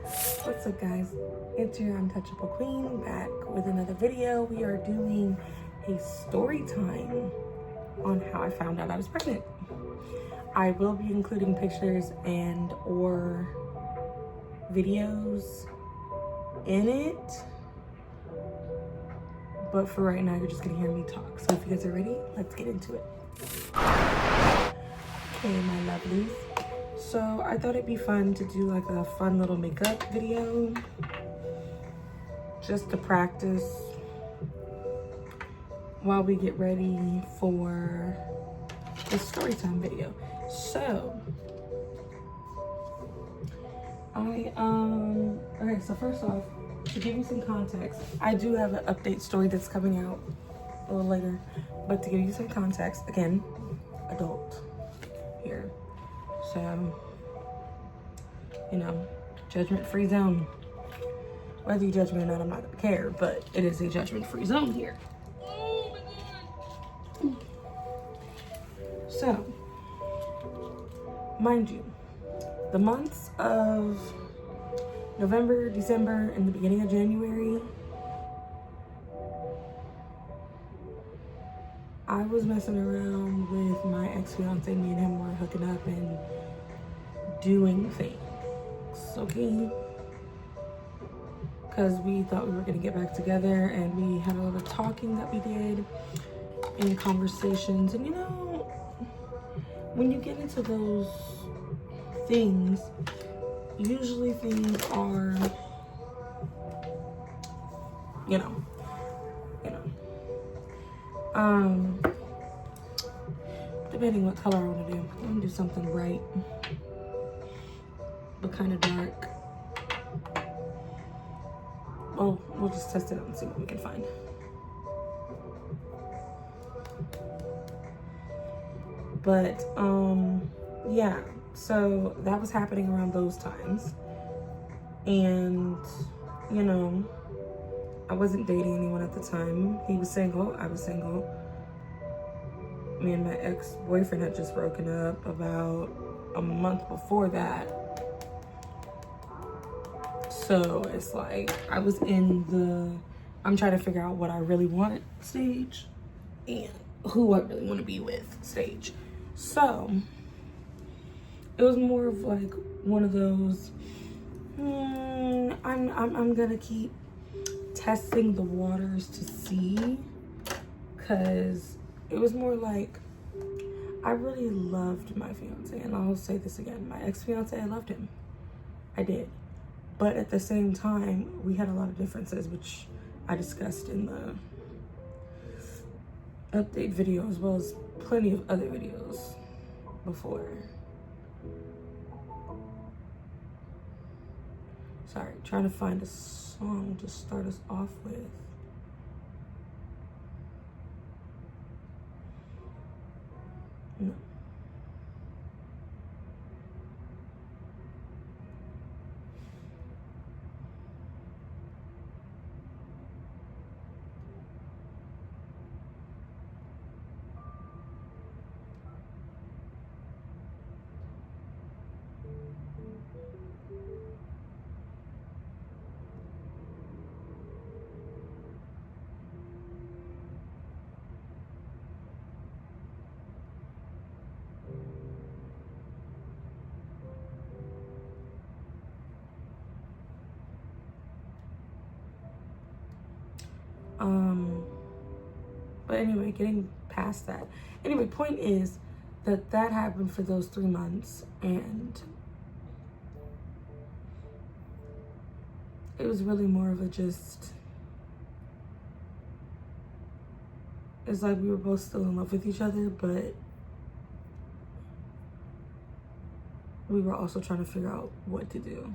What's up, guys? It's your Untouchable Queen back with another video. We are doing a story time on how I found out I was pregnant. I will be including pictures and or videos in it, but for right now you're just gonna hear me talk. So if you guys are ready, let's get into it. Okay, my lovelies. So I thought it'd be fun to do like a fun little makeup video just to practice while we get ready for the story time video. So okay, so first off, to give you some context, I do have an update story that's coming out a little later, but to give you some context, again, adult here. So, you know, judgment-free zone. Whether you judge me or not, I'm not gonna care, but it is a judgment-free zone here. Oh my God. So, mind you, the months of November, December, and the beginning of January, I was messing around with my ex-fiance. Me and him were hooking up and doing things, okay? Because we thought we were gonna get back together, and we had a lot of talking that we did and conversations. And you know, when you get into those things, usually things are, you know, debating what color I want to do. I'm gonna do something bright, but kind of dark. Oh, we'll just test it out and see what we can find. But, yeah, so that was happening around those times. And, you know, I wasn't dating anyone at the time. He was single, I was single. Me and my ex-boyfriend had just broken up about a month before that. So it's like I was in the I'm trying to figure out what I really want stage and who I really want to be with stage. So it was more of like one of those I'm gonna keep testing the waters to see, because it was more like I really loved my fiance, and I'll say this again, my ex-fiance, I loved him, I did. But at the same time, we had a lot of differences, which I discussed in the update video, as well as plenty of other videos before. Sorry, trying to find a song to start us off with. No. But anyway, getting past that. Anyway, point is that happened for those 3 months, and it was really more of a just, it's like we were both still in love with each other, but we were also trying to figure out what to do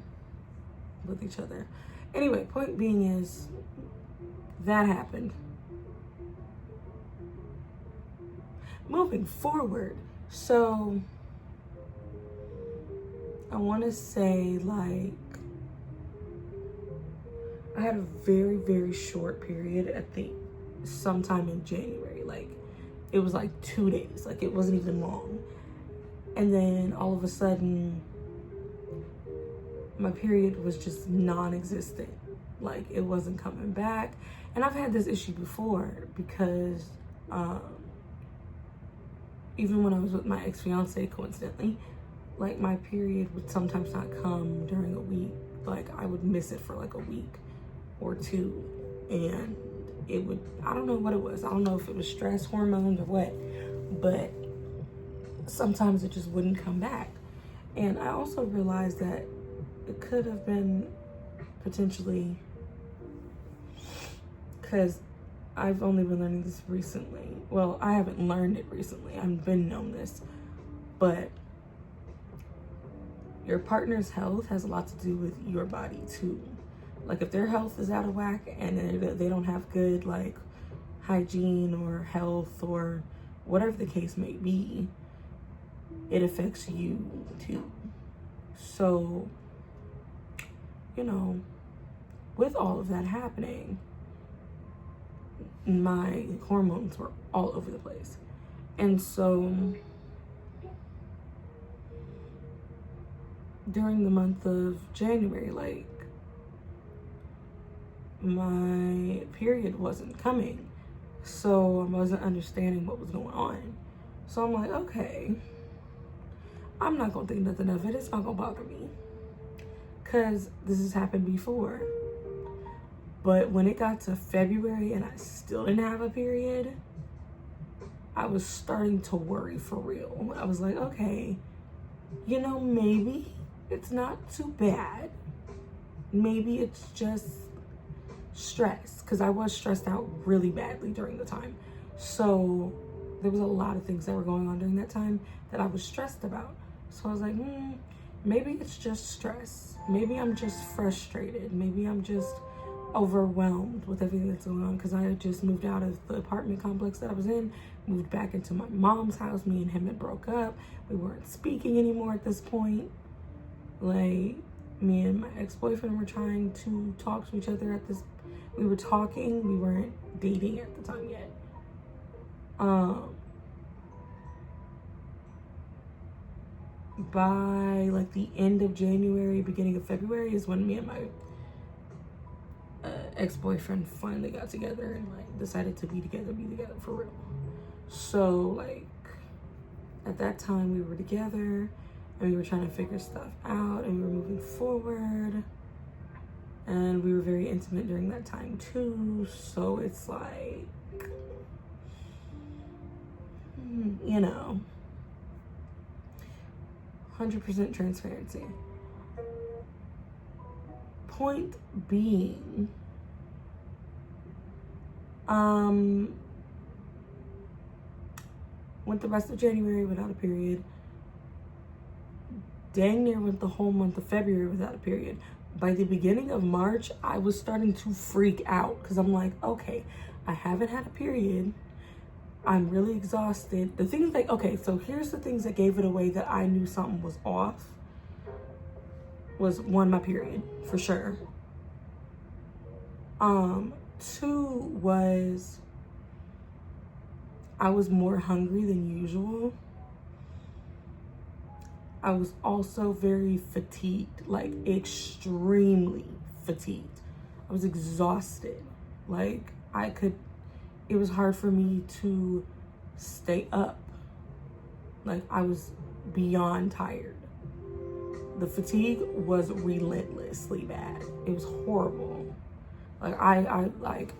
with each other. Anyway, point being is that happened. Moving forward, so I want to say, like, I had a very, very short period at the sometime in January. Like, it was like 2 days, like it wasn't even long. And then all of a sudden my period was just non-existent. Like, it wasn't coming back. And I've had this issue before because even when I was with my ex-fiance, coincidentally, like, my period would sometimes not come during a week. Like, I would miss it for like a week or two, and it would, I don't know what it was. I don't know if it was stress, hormones, or what, but sometimes it just wouldn't come back. And I also realized that it could have been potentially, because I've only been learning this recently. Well, I haven't learned it recently. I've been known this, but your partner's health has a lot to do with your body too. Like, if their health is out of whack and they don't have good like hygiene or health or whatever the case may be, it affects you too. So, you know, with all of that happening, my hormones were all over the place. And so during the month of January, like, my period wasn't coming. So I wasn't understanding what was going on. So I'm like, okay, I'm not gonna think nothing of it. It's not gonna bother me, because this has happened before. But when it got to February and I still didn't have a period, I was starting to worry for real. I was like, okay, you know, maybe it's not too bad. Maybe it's just stress, because I was stressed out really badly during the time. So there was a lot of things that were going on during that time that I was stressed about. So I was like, maybe it's just stress. Maybe I'm just frustrated. Maybe I'm just overwhelmed with everything that's going on, because I had just moved out of the apartment complex that I was in, moved back into my mom's house. Me and him had broke up. We weren't speaking anymore at this point. Like, me and my ex-boyfriend were trying to talk to each other at this. We were talking. We weren't dating at the time yet. By like the end of January, beginning of February is when me and my ex-boyfriend finally got together and like decided to be together for real. So like at that time we were together and we were trying to figure stuff out and we were moving forward, and we were very intimate during that time too. So it's like, you know, 100% transparency. Point being, went the rest of January without a period. Dang near went the whole month of February without a period. By the beginning of March, I was starting to freak out, because I'm like, okay, I haven't had a period. I'm really exhausted. The things like, okay, so here's the things that gave it away that I knew something was off. Was one, my period, for sure. Two was I was more hungry than usual. I was also very fatigued, like extremely fatigued. I was exhausted. Like it was hard for me to stay up. Like, I was beyond tired. The fatigue was relentlessly bad. It was horrible. Like,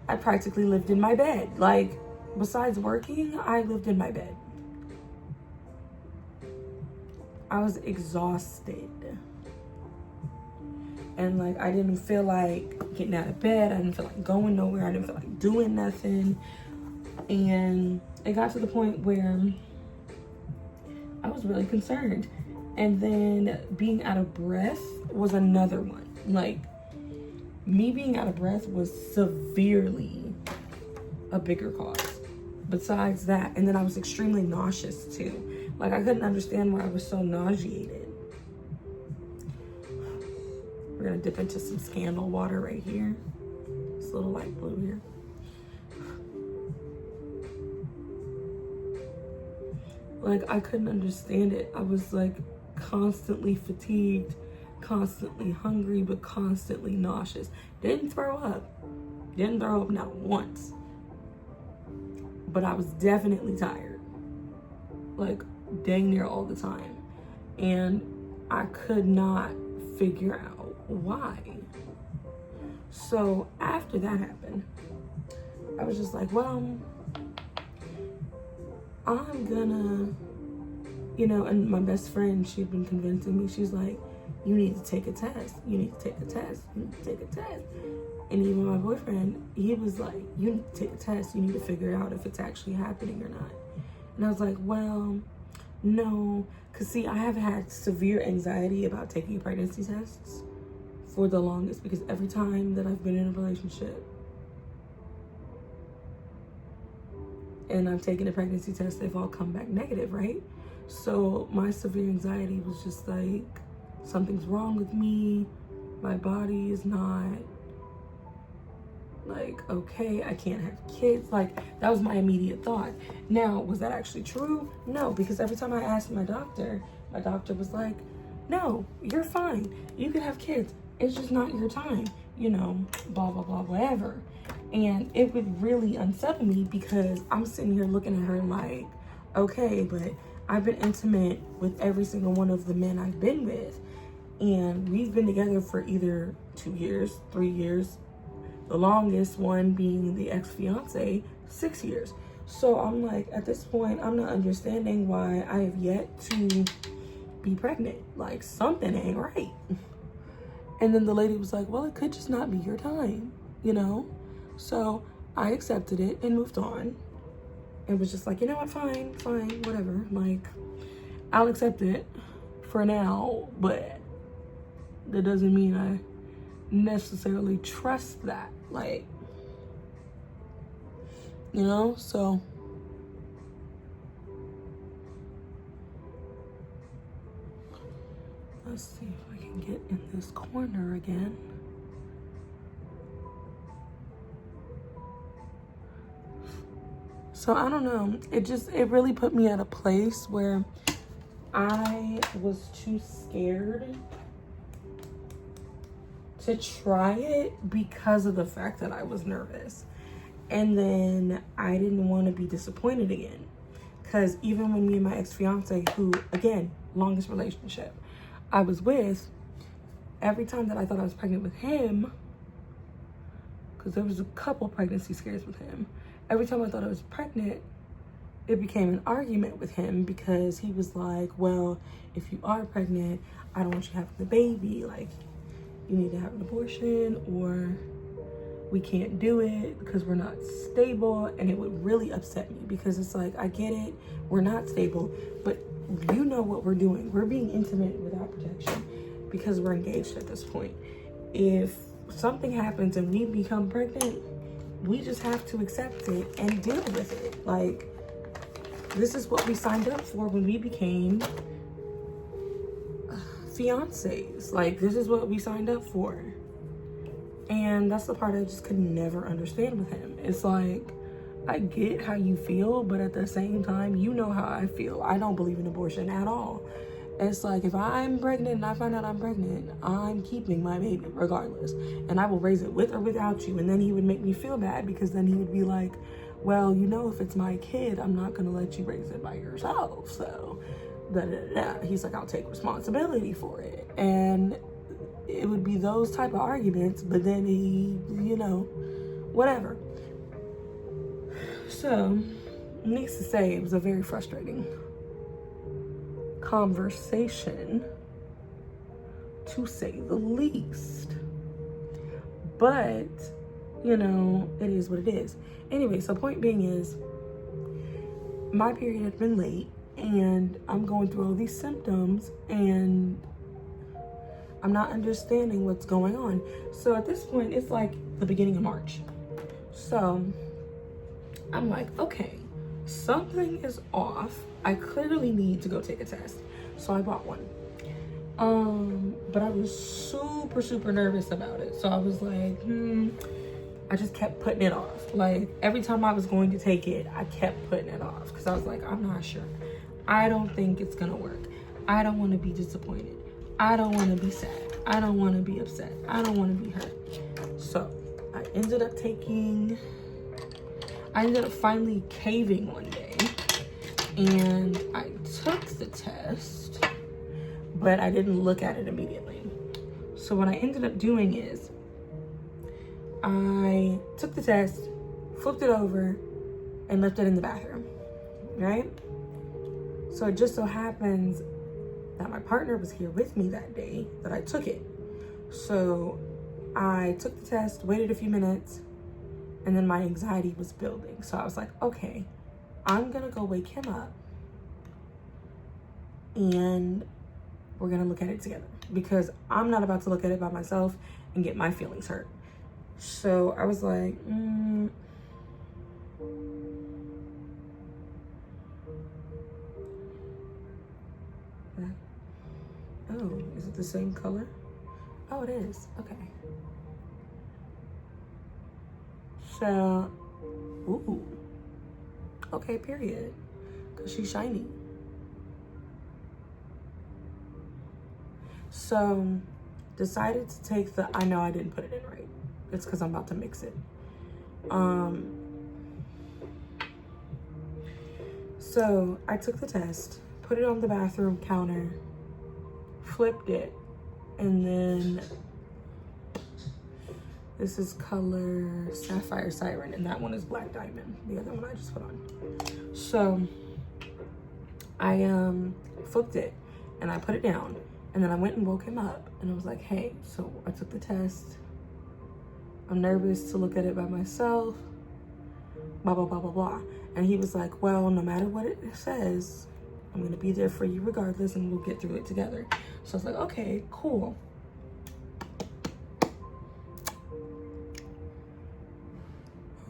I practically lived in my bed. Like, besides working, I lived in my bed. I was exhausted. And like, I didn't feel like getting out of bed. I didn't feel like going nowhere. I didn't feel like doing nothing. And it got to the point where I was really concerned. And then being out of breath was another one. Like, me being out of breath was severely a bigger cause besides that. And then I was extremely nauseous too. Like, I couldn't understand why I was so nauseated. We're gonna dip into some Scandal water right here. This little light blue here. Like, I couldn't understand it. I was like constantly fatigued constantly hungry, but constantly nauseous. Didn't throw up not once, but I was definitely tired, like dang near all the time. And I could not figure out why. So after that happened, I was just like, well, I'm gonna, and my best friend, she'd been convincing me. She's like, you need to take a test. You need to take a test. You need to take a test. And even my boyfriend, he was like, you need to take a test. You need to figure out if it's actually happening or not. And I was like, well, no. Because see, I have had severe anxiety about taking pregnancy tests for the longest, because every time that I've been in a relationship and I've taken a pregnancy test, they've all come back negative, right? So my severe anxiety was just like, something's wrong with me. My body is not like, okay, I can't have kids. Like, that was my immediate thought. Now, was that actually true? No, because every time I asked my doctor was like, no, you're fine. You can have kids. It's just not your time, blah, blah, blah, whatever. And it would really unsettle me, because I'm sitting here looking at her like, okay, but I've been intimate with every single one of the men I've been with. And we've been together for either 2 years, 3 years, the longest one being the ex-fiance, 6 years. So I'm like, at this point, I'm not understanding why I have yet to be pregnant. Like, something ain't right. And then the lady was like, well, it could just not be your time, So I accepted it and moved on. And was just like, you know what, fine, whatever. Like, I'll accept it for now, but that doesn't mean I necessarily trust that. Like, so let's see if I can get in this corner again. So I don't know, it really put me at a place where I was too scared to try it because of the fact that I was nervous. And then I didn't want to be disappointed again. Because even when me and my ex-fiance, who, again, longest relationship I was with, every time that I thought I was pregnant with him, because there was a couple pregnancy scares with him, every time I thought I was pregnant, it became an argument with him, because he was like, well, if you are pregnant, I don't want you having the baby. Like, you need to have an abortion, or we can't do it because we're not stable. And it would really upset me, because it's like, I get it, we're not stable, but you know what we're doing. We're being intimate without protection because we're engaged at this point. If something happens and we become pregnant, we just have to accept it and deal with it. Like, this is what we signed up for when we became fiancés. Like, this is what we signed up for. And that's the part I just could never understand with him. It's like, I get how you feel, but at the same time, you know how I feel. I don't believe in abortion at all. It's like, if I'm pregnant and I find out I'm pregnant, I'm keeping my baby regardless. And I will raise it with or without you. And then he would make me feel bad, because then he would be like, well, if it's my kid, I'm not going to let you raise it by yourself. So, he's like, I'll take responsibility for it. And it would be those type of arguments, but then he, whatever. So, needless to say, it was a very frustrating conversation, to say the least. But, it is what it is. Anyway, so point being is, my period had been late, and I'm going through all these symptoms, and I'm not understanding what's going on. So at this point, it's like the beginning of March. So I'm like, okay, something is off. I clearly need to go take a test. So I bought one. But I was super, super nervous about it. So I was like, I just kept putting it off. Like, every time I was going to take it, I kept putting it off, because I was like, I'm not sure. I don't think it's gonna work. I don't want to be disappointed. I don't want to be sad. I don't want to be upset. I don't want to be hurt. So I ended up finally caving one day, and I took the test, but I didn't look at it immediately. So what I ended up doing is I took the test, flipped it over, and left it in the bathroom, right? So it just so happens that my partner was here with me that day that I took it. So I took the test, waited a few minutes, and then my anxiety was building. So I was like, okay, I'm gonna go wake him up and we're gonna look at it together, because I'm not about to look at it by myself and get my feelings hurt. So I was like, oh, is it the same color? Oh, it is. Okay. So, ooh. Okay, period. Because she's shiny. So, decided to take the, I know I didn't put it in right. It's because I'm about to mix it. So, I took the test, put it on the bathroom counter, flipped it, and then this is color Sapphire Siren, and that one is Black Diamond, the other one I just put on. So I flipped it and I put it down, and then I went and woke him up, and I was like, hey, so I took the test, I'm nervous to look at it by myself, blah blah blah blah blah. And he was like, well, no matter what it says, I'm gonna be there for you regardless, and we'll get through it together. So I was like, okay, cool.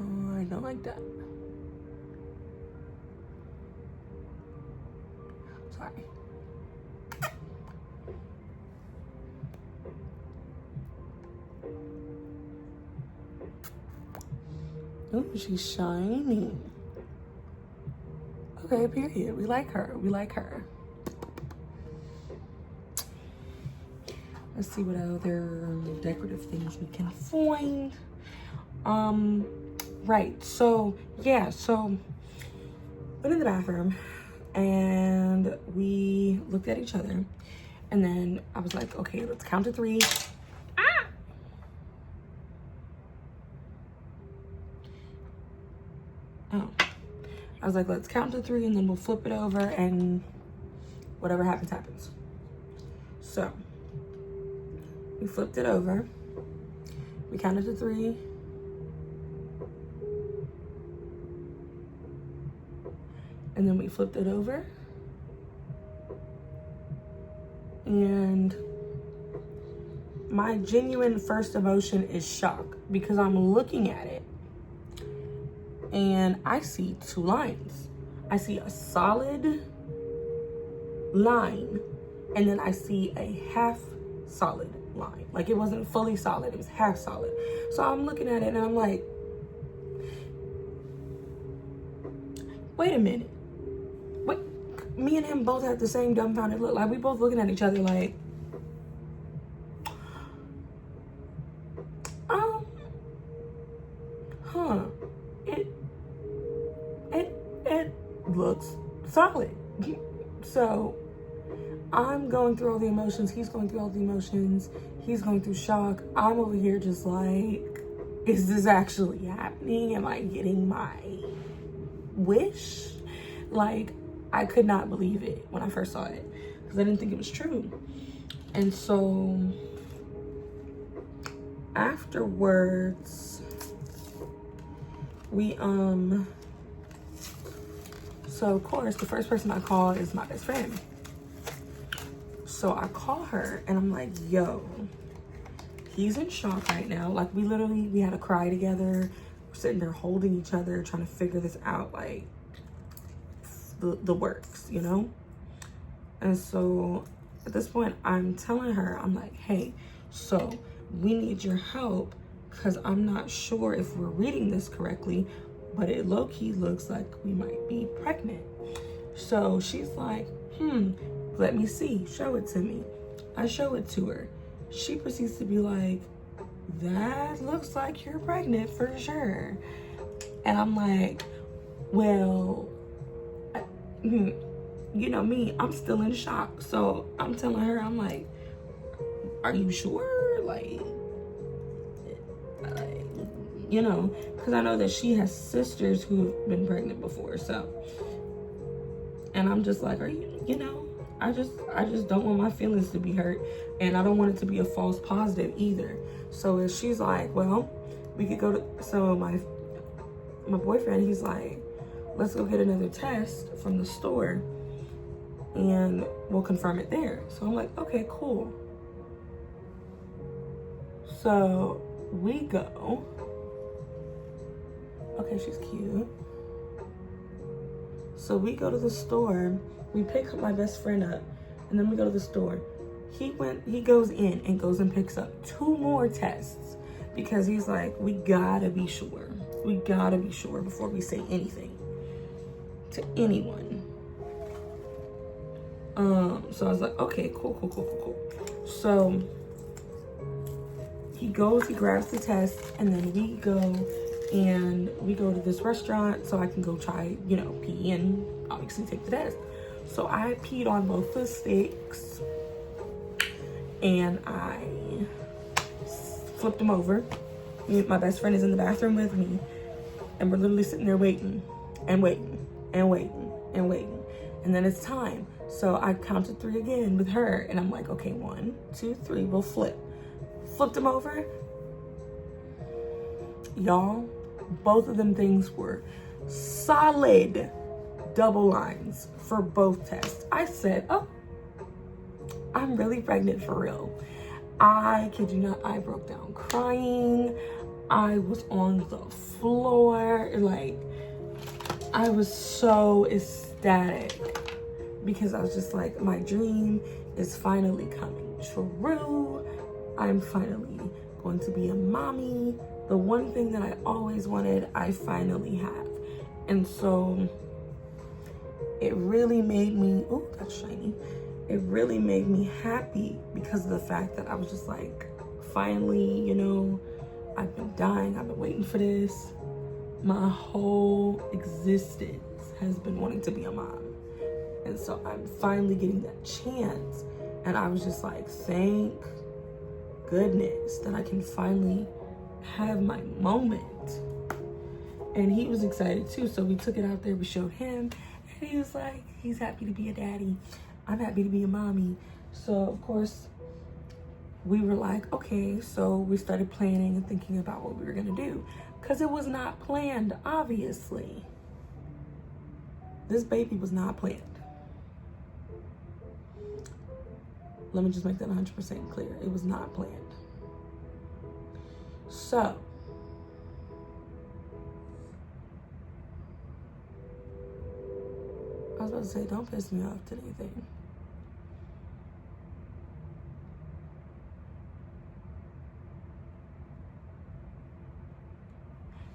Oh, I don't like that. Sorry. Ooh, she's shiny. Okay, period. We like her. We like her. Let's see what other decorative things we can find. Right. So, yeah. So, went in the bathroom and we looked at each other. And then I was like, okay, let's count to 3. Ah! Oh. I was like, let's count to 3 and then we'll flip it over and whatever happens, happens. So, we flipped it over. We counted to 3. And then we flipped it over. And my genuine first emotion is shock, because I'm looking at it and I see 2 lines. I see a solid line, and then I see a half solid line. Like, it wasn't fully solid, it was half solid. So I'm looking at it and I'm like, wait a minute. What? Me and him both had the same dumbfounded look. Like, we both looking at each other like, it looks solid. So I'm going through all the emotions. He's going through all the emotions. He's going through shock. I'm over here just like, is this actually happening? Am I getting my wish? Like, I could not believe it when I first saw it, because I didn't think it was true. And so afterwards, we so of course the first person I call is my best friend. So I call her and I'm like, yo, he's in shock right now. Like, we had a cry together. We're sitting there holding each other, trying to figure this out, like the works, you know? And so at this point, I'm telling her, I'm like, hey, so we need your help, because I'm not sure if we're reading this correctly, but it low-key looks like we might be pregnant. So she's like, let me see, show it to me. I show it to her. she proceeds to be like, that looks like you're pregnant for sure. And I'm like, well, you know me, I'm still in shock. So I'm telling her, I'm like, are you sure? Like you know, because I know that she has sisters who've been pregnant before. So, and I'm just like, are you know, I just don't want my feelings to be hurt, and I don't want it to be a false positive either. So she's like, well, we could go to, so my boyfriend, he's like, let's go get another test from the store and we'll confirm it there. So I'm like, okay, cool. So we go. Okay, she's cute. So we go to the store, we pick my best friend up, and then we go to the store. He goes in and goes and picks up 2 more tests because he's like, we gotta be sure. We gotta be sure before we say anything to anyone. So I was like, okay, cool. So he goes, he grabs the test, and then we go to this restaurant so I can go try, you know, pee and obviously take the test. So I peed on both the steaks and I flipped them over. My best friend is in the bathroom with me, and we're literally sitting there waiting. And then it's time. So I counted 3 again with her, and I'm like, okay, 1, 2, 3, we'll flip. Flipped them over. Y'all, both of them things were solid double lines for both tests. I said, oh, I'm really pregnant for real. I kid you not, I broke down crying. I was on the floor. Like, I was so ecstatic because I was just like, my dream is finally coming true. I'm finally going to be a mommy. The one thing that I always wanted, I finally have. And so it really made me, oh, that's shiny. It really made me happy because of the fact that I was just like, finally, you know, I've been dying, I've been waiting for this. My whole existence has been wanting to be a mom. And so I'm finally getting that chance. And I was just like, thank goodness that I can finally have my moment. And he was excited too. So we took it out there, we showed him, and he was like, he's happy to be a daddy. I'm happy to be a mommy. So of course, we were like, okay, so we started planning and thinking about what we were gonna do. Because it was not planned, obviously. This baby was not planned. Let me just make that 100% clear. It was not planned. So, I was about to say, don't piss me off to anything.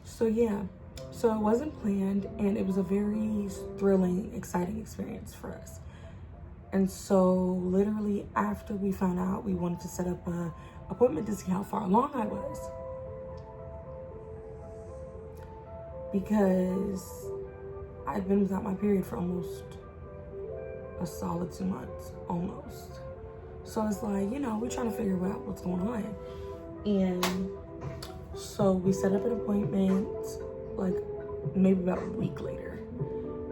So yeah, so it wasn't planned, and it was a very thrilling, exciting experience for us. And so literally after we found out, we wanted to set up an appointment to see how far along I was. Because I'd been without my period for almost a solid 2 months, almost. So it's like, you know, we're trying to figure out what's going on. And so we set up an appointment, like maybe about a week later.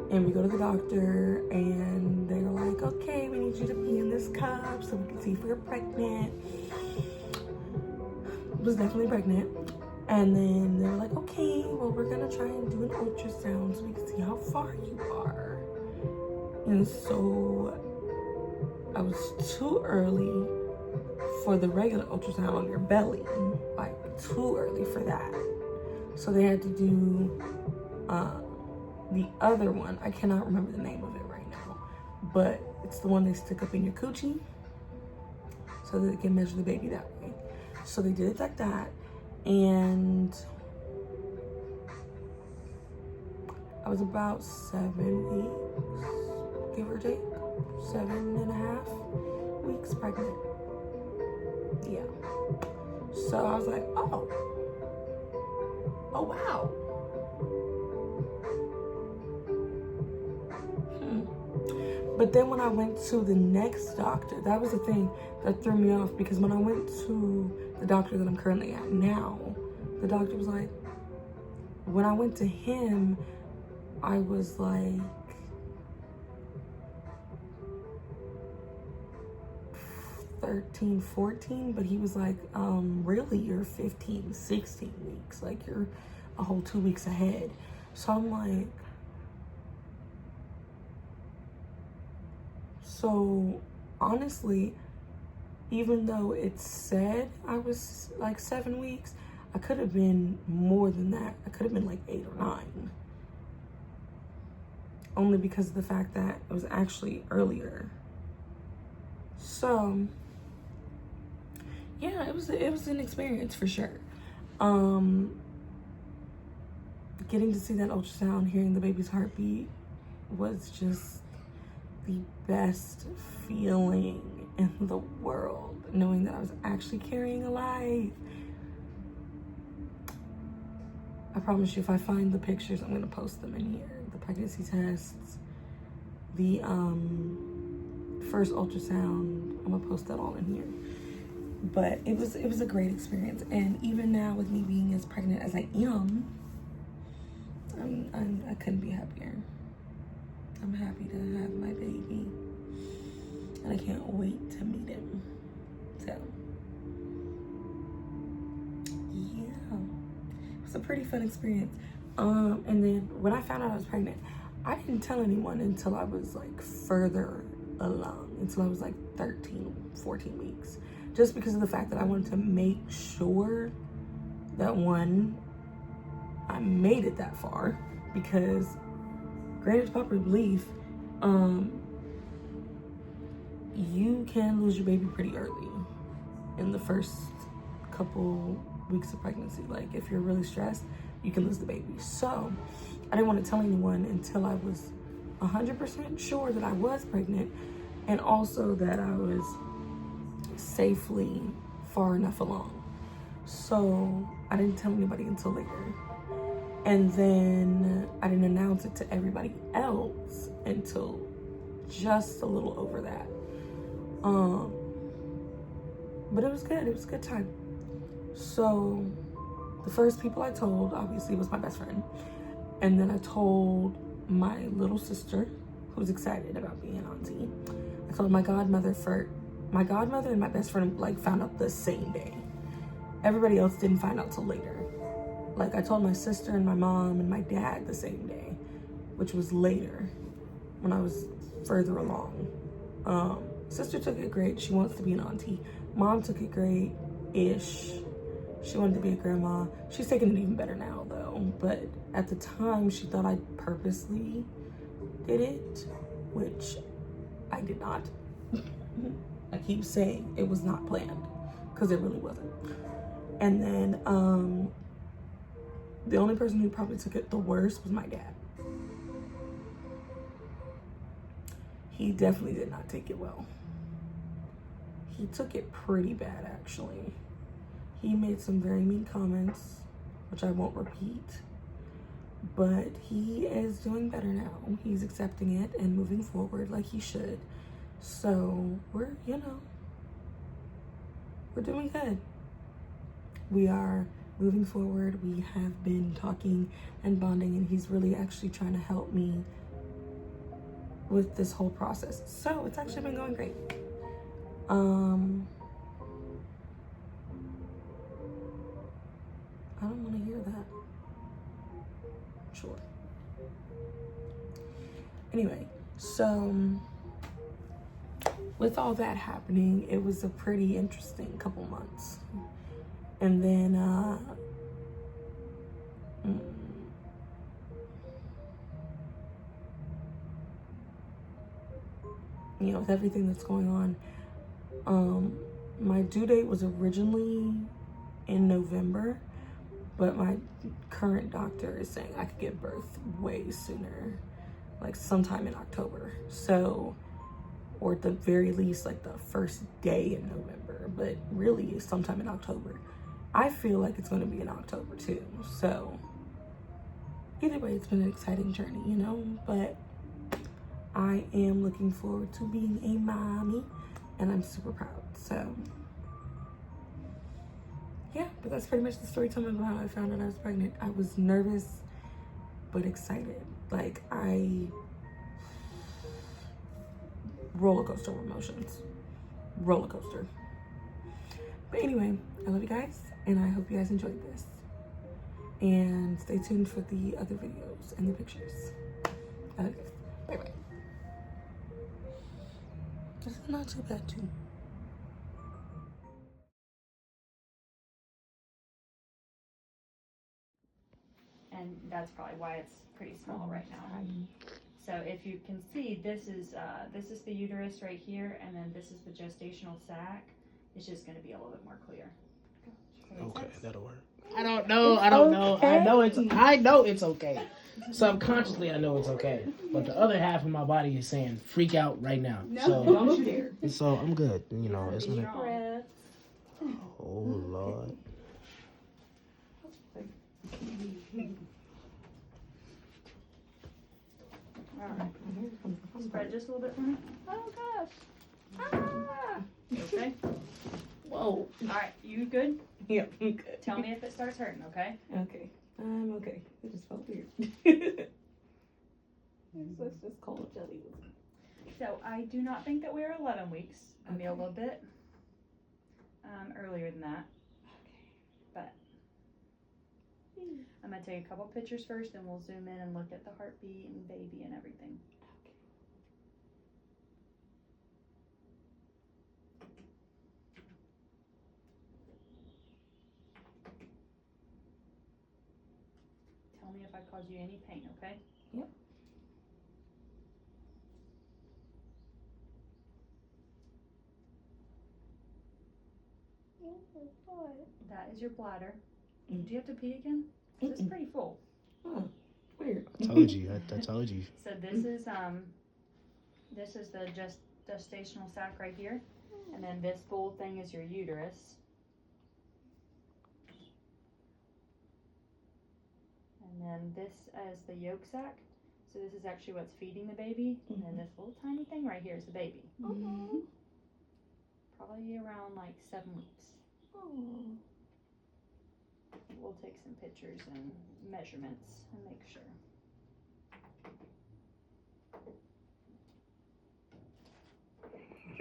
And we go to the doctor, and they're like, okay, we need you to pee in this cup so we can see if we're pregnant. I was definitely pregnant. And then they're like, okay, well, we're gonna try and do an ultrasound so we can see how far you are. And so I was too early for the regular ultrasound on your belly, like too early for that. So they had to do the other one. I cannot remember the name of it right now, but it's the one they stick up in your coochie so that they can measure the baby that way. So they did it like that, and I was about 7 weeks, give or take, 7.5 weeks pregnant. Yeah. So I was like, oh wow. But then when I went to the next doctor, that was the thing that threw me off, because when I went to the doctor that I'm currently at now, the doctor was like, when I went to him, I was like 13, 14, but he was like, really, you're 15, 16 weeks. Like, you're a whole 2 weeks ahead. So I'm like, so honestly, even though it said I was like 7 weeks, I could have been more than that. I could have been like 8 or 9. Only because of the fact that it was actually earlier. So yeah, it was an experience for sure. Getting to see that ultrasound, hearing the baby's heartbeat was just the best feeling in the world, knowing that I was actually carrying a life. I promise you, if I find the pictures, I'm gonna post them in here. The pregnancy tests, the first ultrasound, I'm gonna post that all in here. But it was a great experience, and even now with me being as pregnant as I am, I couldn't be happier. I'm happy to have my baby, and I can't wait to meet him. So yeah, it was a pretty fun experience. And then when I found out I was pregnant, I didn't tell anyone until I was like further along, until I was like 13, 14 weeks. Just because of the fact that I wanted to make sure that, one, I made it that far, because granted to popular belief, you can lose your baby pretty early in the first couple weeks of pregnancy. Like, if you're really stressed, you can lose the baby. So I didn't want to tell anyone until I was 100% sure that I was pregnant, and also that I was safely far enough along. So I didn't tell anybody until later. And then I didn't announce it to everybody else until just a little over that. But it was good. It was a good time. So the first people I told, obviously, was my best friend. And then I told my little sister, who was excited about being an auntie. I told my godmother and my best friend like found out the same day. Everybody else didn't find out till later. Like, I told my sister and my mom and my dad the same day, which was later when I was further along. Sister took it great. She wants to be an auntie. Mom took it great-ish. She wanted to be a grandma. She's taking it even better now, though. But at the time, she thought I purposely did it, which I did not. I keep saying it was not planned, because it really wasn't. And then the only person who probably took it the worst was my dad. He definitely did not take it well. He took it pretty bad, actually. He made some very mean comments, which I won't repeat, but he is doing better now. He's accepting it and moving forward like he should. So we're doing good. We are moving forward. We have been talking and bonding, and he's really actually trying to help me with this whole process. So it's actually been going great. I don't want to hear that. Sure. Anyway, so with all that happening, it was a pretty interesting couple months. And then, with everything that's going on, my due date was originally in November, but my current doctor is saying I could give birth way sooner, like sometime in October. So, or at the very least, like the first day in November. September, but really it's sometime in October. I feel like it's going to be in October too. So either way, it's been an exciting journey, you know, but I am looking forward to being a mommy and I'm super proud. So yeah, but that's pretty much the story time about how I found out I was pregnant. I was nervous, but excited. Like roller coaster of emotions. Roller coaster. But anyway, I love you guys, and I hope you guys enjoyed this. And stay tuned for the other videos and the pictures. I love you guys. Bye bye. This is not too bad too. And that's probably why it's pretty small right now. So if you can see, this is the uterus right here, and then this is the gestational sac. It's just going to be a little bit more clear. Okay, that'll work. I don't know. I know it's okay. Subconsciously, I know it's okay. But the other half of my body is saying, freak out right now. So Don't you dare. So I'm good. You know, it's gonna. Breath. Oh Lord. All right. Spread just a little bit for me. Oh gosh. Ah. You okay? Whoa. All right. You good? Yeah, I'm good. Tell me if it starts hurting, okay? Okay. I'm okay. It just felt weird. Let's just call it jelly. So I do not think that we're 11 weeks. Maybe a little bit earlier than that. But I'm gonna take a couple pictures first, and we'll zoom in and look at the heartbeat and baby and everything. Tell me if I cause you any pain, okay? Yep. That is your bladder. Do you have to pee again? This is pretty full. Oh, weird. I told you. I told you. So this is the gestational sac right here, and then this full thing is your uterus. And then this is the yolk sac. So this is actually what's feeding the baby, and then this little tiny thing right here is the baby. Mm-hmm. Probably around like 7 weeks. Oh. We'll take some pictures and measurements and make sure.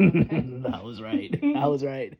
Okay. I was right. I was right.